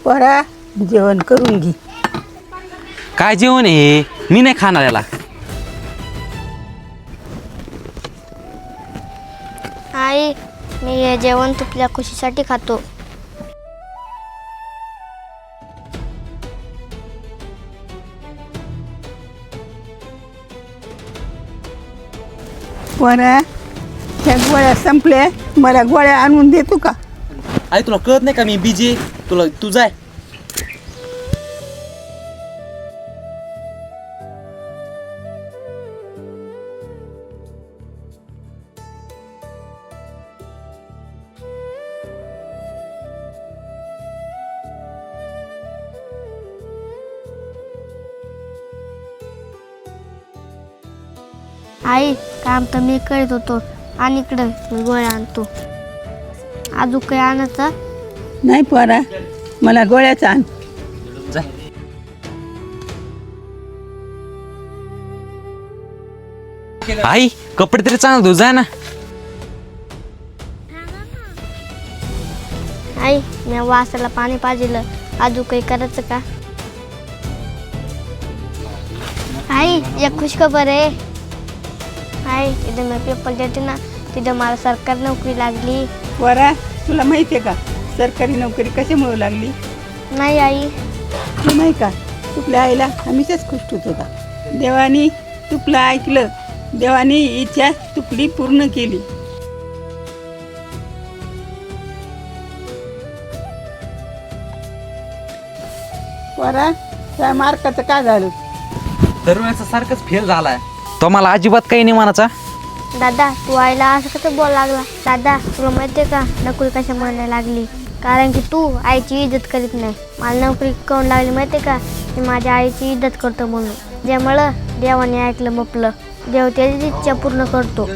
पोरा जेवण करून घे. काय जेवण आहे? मी नाही खाणार याला. आई, मी हे जेवण तुझ्या खुशीसाठी खातो. पोरा त्या गोळ्या संपल्या, मला गोळ्या आणून देतो का? आई तुला कळत नाही का मी बिजी? तू जाय. आई, काम तर मी करीत होतो आणि इकडं मी गोळ्या आणतो. अजून काही आणायचं? नाही पोरा, मला गोळ्याच आण. जाय. आई कपडे तरी चांगलं धुऊ, जाय ना. आई, मी वासाला पाणी पाजिलं, अजून काही करायचं का? आई, एक खुश खबर आहे. आई, इथं मी पेपर देते ना, तिथं मला सरकारी नोकरी लागली. पोरा तुला माहिती आहे का सरकारी नोकरी कशामुळे लागली? नाही आई. तू नाही का तुपल्या आईला हमेशाच खुश ठेवत होता. देवानी तुपलं ऐकलं, देवानी इच्छा तुपली पूर्ण केली. पोरा त्या मार्काचं काय झालं? दरवेळेस सारखंच फेल झालाय. तो मला अजिबात काही नाही म्हणाचा. दादा, तू आईला असं कसं बोल लागला? दादा, तुला माहिती आहे का नोकरी कशा म्हणायला लागली? कारण की तू आईची इज्जत करीत नाही. मला नोकरी कोण लागली माहिती आहे का? मी माझ्या आईची इज्जत करतो म्हणून. ज्यामुळं देवाने ऐकलं, मपलं. देव त्याची इच्छा पूर्ण करतो.